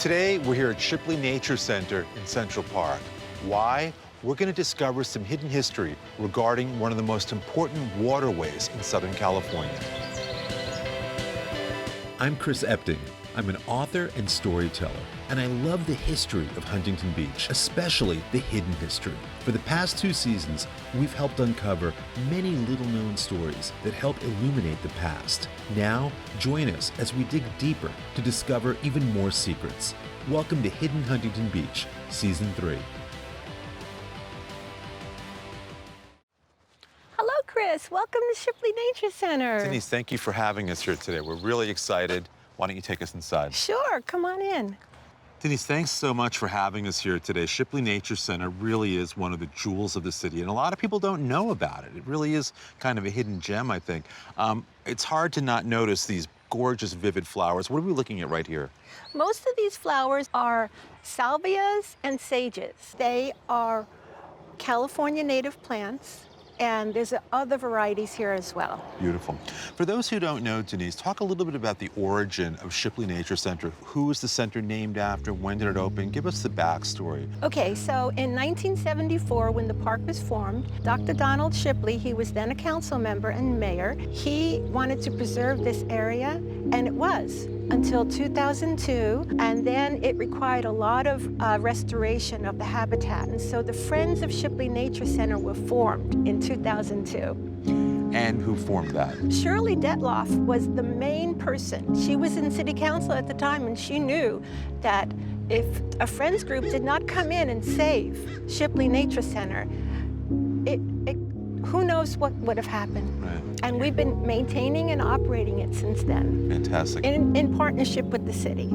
Today, we're here at Shipley Nature Center in Central Park. Why? We're going to discover some hidden history regarding one of the most important waterways in Southern California. I'm Chris Epting. I'm an author and storyteller, and I love the history of Huntington Beach, especially the hidden history. For the past 2 seasons, we've helped uncover many little-known stories that help illuminate the past. Now, join us as we dig deeper to discover even more secrets. Welcome to Hidden Huntington Beach, Season 3. Hello, Chris. Welcome to Shipley Nature Center. Denise, thank you for having us here today. We're really excited. Why don't you take us inside? Sure, come on in. Denise, thanks so much for having us here today. Shipley Nature Center really is one of the jewels of the city, and a lot of people don't know about it. It really is kind of a hidden gem, I think. It's hard to not notice these gorgeous, vivid flowers. What are we looking at right here? Most of these flowers are salvias and sages. They are California native plants, and there's other varieties here as well. Beautiful. For those who don't know, Denise, talk a little bit about the origin of Shipley Nature Center. Who is the center named after? When did it open? Give us the backstory. Okay, so in 1974, when the park was formed, Dr. Donald Shipley, he was then a council member and mayor, he wanted to preserve this area, and it was until 2002, and then it required a lot of restoration of the habitat. And so the Friends of Shipley Nature Center were formed in 2002. And who formed that? Shirley Detloff was the main person. She was in city council at the time, and she knew that if a Friends group did not come in and save Shipley Nature Center, who knows what would have happened. Right. And we've been maintaining and operating it since then. Fantastic. In partnership with the city.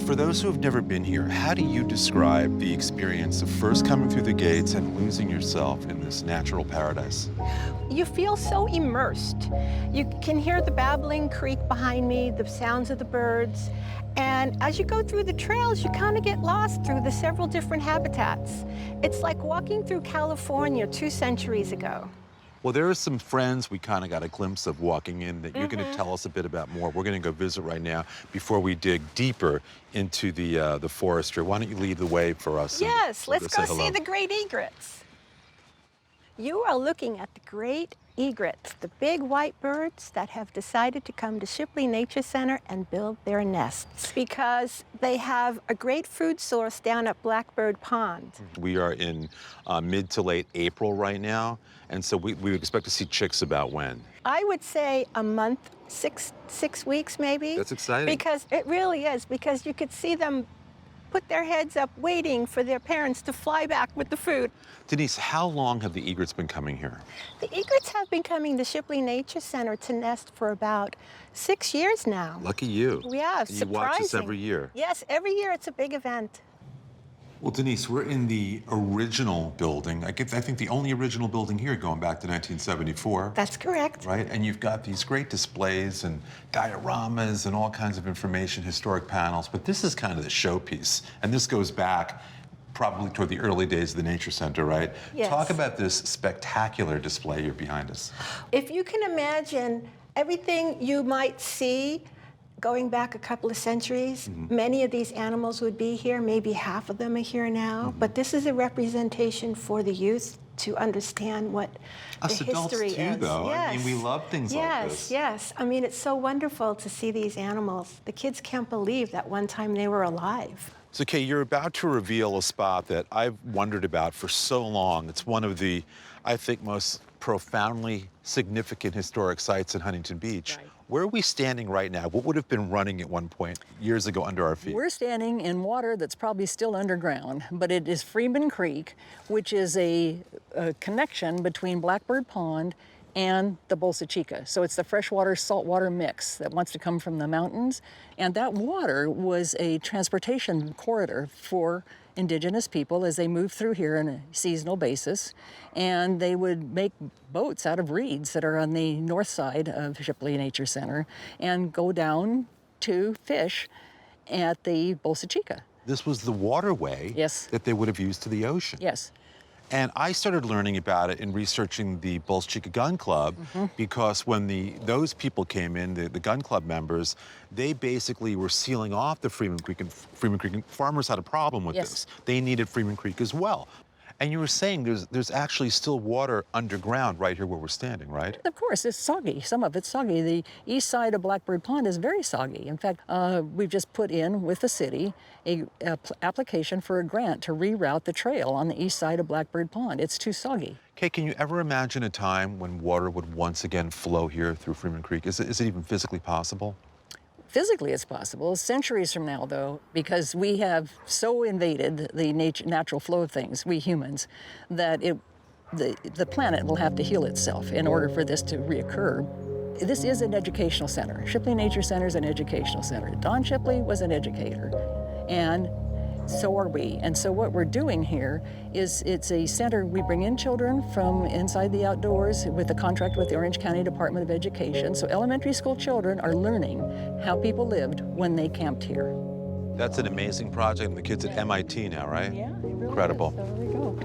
For those who have never been here, how do you describe the experience of first coming through the gates and losing yourself in this natural paradise? You feel so immersed. You can hear the babbling creek behind me, the sounds of the birds. And as you go through the trails, you kind of get lost through the several different habitats. It's like walking through California 2 centuries ago. Well, there are some friends we kind of got a glimpse of walking in that you're going to tell us a bit about more. We're going to go visit right now before we dig deeper into the forestry. Why don't you lead the way for us? Yes, let's go say see the great egrets. You are looking at the great egrets, the big white birds that have decided to come to Shipley Nature Center and build their nests because they have a great food source down at Blackbird Pond. We are in mid to late April right now, and so we expect to see chicks about when? I would say a month, six weeks maybe. That's exciting. Because it really is, because you could see them put their heads up waiting for their parents to fly back with the food. Denise, how long have the egrets been coming here? The egrets have been coming to Shipley Nature Center to nest for about 6 years now. Lucky you. Yeah, You surprising. watch this every year. Yes, every year it's a big event. Well, Denise, we're in the original building. I think the only original building here going back to 1974. That's correct. Right, and you've got these great displays and dioramas and all kinds of information, historic panels, but this is kind of the showpiece, and this goes back probably toward the early days of the Nature Center, right? Yes. Talk about this spectacular display here behind us. If you can imagine everything you might see going back a couple of centuries, many of these animals would be here, maybe half of them are here now, but this is a representation for the youth to understand what the history too, is. though. Yes. I mean, we love things like this. Yes. I mean, it's so wonderful to see these animals. The kids can't believe that one time they were alive. So, Kay, you're about to reveal a spot that I've wondered about for so long. It's one of the, I think, most profoundly significant historic sites in Huntington Beach. Right. Where are we standing right now? What would have been running at one point years ago under our feet? We're standing in water that's probably still underground, but it is Freeman Creek, which is a connection between Blackbird Pond and the Bolsa Chica. So it's the freshwater saltwater mix that wants to come from the mountains. And that water was a transportation corridor for indigenous people as they moved through here on a seasonal basis. And they would make boats out of reeds that are on the north side of Shipley Nature Center and go down to fish at the Bolsa Chica. This was the waterway Yes. that they would have used to the ocean. Yes. And I started learning about it in researching the Bolsa Chica Gun Club because when those people came in, the gun club members, they basically were sealing off the Freeman Creek, and farmers had a problem with Yes. this. They needed Freeman Creek as well. And you were saying there's actually still water underground right here where we're standing, right? Of course, it's soggy. Some of it's soggy. The east side of Blackbird Pond is very soggy. In fact, we've just put in with the city a application for a grant to reroute the trail on the east side of Blackbird Pond. It's too soggy. Kay, can you ever imagine a time when water would once again flow here through Freeman Creek? Is it even physically possible? Physically, it's possible. Centuries from now, though, because we have so invaded the natural flow of things, we humans, that the planet will have to heal itself in order for this to reoccur. This is an educational center. Shipley Nature Center is an educational center. Don Shipley was an educator, and so are we. And so what we're doing here is it's a center. We bring in children from inside the outdoors with a contract with the Orange County Department of Education. So elementary school children are learning how people lived when they camped here. That's an amazing project, and the kids at MIT now, right? Yeah, it really Incredible. is. So there we go.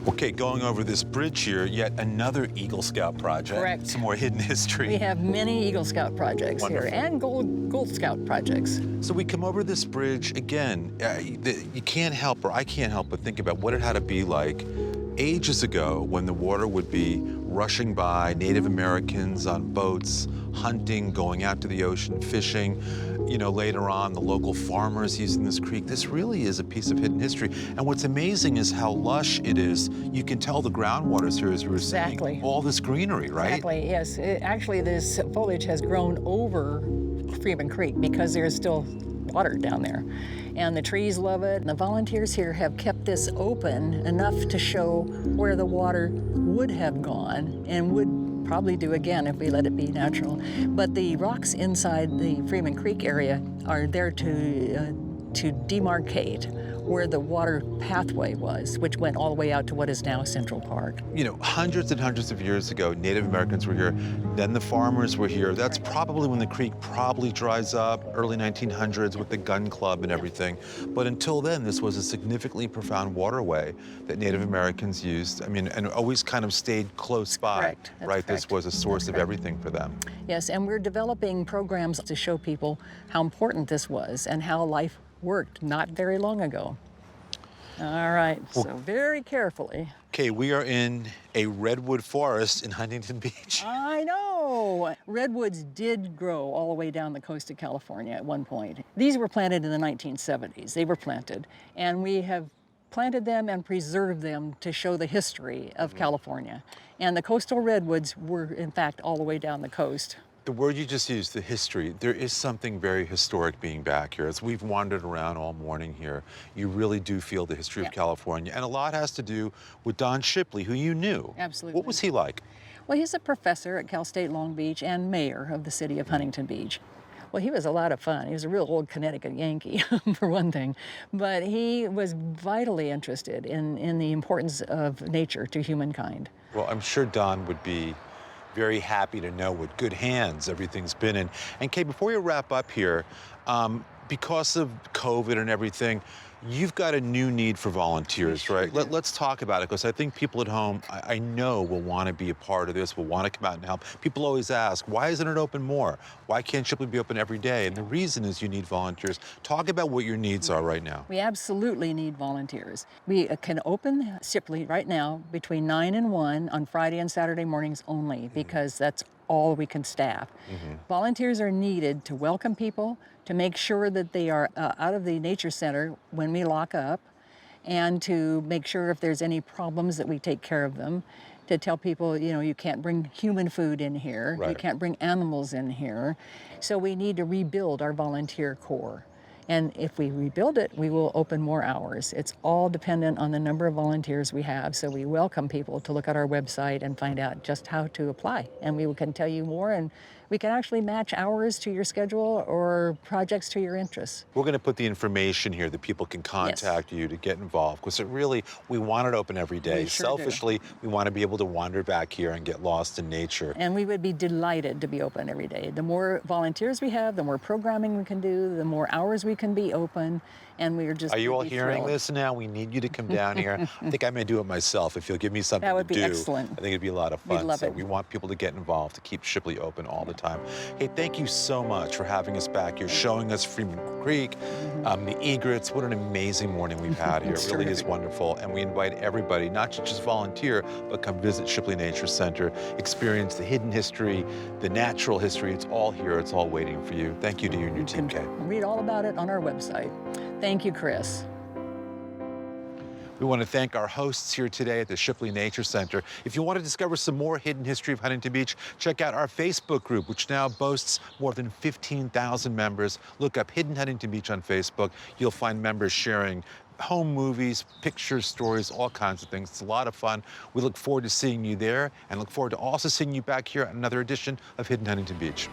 Okay, going over this bridge here, yet another Eagle Scout project. Correct. Some more hidden history. We have many Eagle Scout projects Wonderful. here and Gold Scout projects. So we come over this bridge again. You can't help, or I can't help but think about what it had to be like ages ago when the water would be rushing by, Native Americans on boats, hunting, going out to the ocean, fishing. You know, later on, the local farmers using this creek. This really is a piece of hidden history. And what's amazing is how lush it is. You can tell the groundwater's here, as you were saying. Exactly. All this greenery, right? Exactly, yes. Actually, this foliage has grown over Freeman Creek because there's still water down there. And the trees love it. And the volunteers here have kept this open enough to show where the water would have gone and would probably do again if we let it be natural. But the rocks inside the Freeman Creek area are there to demarcate where the water pathway was, which went all the way out to what is now Central Park. You know, hundreds and hundreds of years ago, Native Americans were here, then the farmers were here. That's probably when the creek probably dries up, early 1900s with the gun club and everything. But until then, this was a significantly profound waterway that Native Americans used, I mean, and always kind of stayed close by, Correct. That's right? This correct. was a source of everything for them. Yes, and we're developing programs to show people how important this was and how life worked not very long ago. All right, so very carefully. Okay, we are in a redwood forest in Huntington Beach. I know. Redwoods did grow all the way down the coast of California at one point. These were planted in the 1970s. They were planted, and we have planted them and preserved them to show the history of California. And the coastal redwoods were, in fact, all the way down the coast. The word you just used, the history, there is something very historic being back here. As we've wandered around all morning here, you really do feel the history of California. And a lot has to do with Don Shipley, who you knew. Absolutely. What was he like? Well, he's a professor at Cal State Long Beach and mayor of the city of Huntington Beach. Well, he was a lot of fun. He was a real old Connecticut Yankee, for one thing. But he was vitally interested in the importance of nature to humankind. Well, I'm sure Don would be very happy to know what good hands everything's been in. And Kay, before you wrap up here, because of COVID and everything, you've got a new need for volunteers, right? Let's talk about it, because I think people at home, I know, will want to be a part of this, will want to come out and help. People always ask, why isn't it open more? Why can't Shipley be open every day? And the reason is you need volunteers. Talk about what your needs are right now. We absolutely need volunteers. We can open Shipley right now between 9 and 1 on Friday and Saturday mornings only, because that's all we can staff. Volunteers are needed to welcome people, to make sure that they are out of the nature center when we lock up, and to make sure if there's any problems that we take care of them, to tell people, you know, you can't bring human food in here, you can't bring animals in here. So we need to rebuild our volunteer corps. And if we rebuild it, we will open more hours. It's all dependent on the number of volunteers we have. So we welcome people to look at our website and find out just how to apply. And we can tell you more, and We can actually match hours to your schedule or projects to your interests. We're going to put the information here that people can contact you to get involved, because we want it open every day. We sure do. Selfishly, we want to be able to wander back here and get lost in nature. And we would be delighted to be open every day. The more volunteers we have, the more programming we can do, the more hours we can be open, and we are just Are you all hearing thrilled. this now? We need you to come down here. I think I may do it myself if you'll give me something That would to be do. excellent. I think it'd be a lot of We'd fun. love so it. we want people to get involved, to keep Shipley open all the time. Hey, thank you so much for having us back here, showing us Freeman Creek, the egrets. What an amazing morning we've had here. It really is wonderful. And we invite everybody, not to just volunteer, but come visit Shipley Nature Center, experience the hidden history, the natural history. It's all here. It's all waiting for you. Thank you to you and your team, Kate. Read all about it on our website. Thank you, Chris. We want to thank our hosts here today at the Shipley Nature Center. If you want to discover some more hidden history of Huntington Beach, check out our Facebook group, which now boasts more than 15,000 members. Look up Hidden Huntington Beach on Facebook. You'll find members sharing home movies, pictures, stories, all kinds of things. It's a lot of fun. We look forward to seeing you there, and look forward to also seeing you back here on another edition of Hidden Huntington Beach.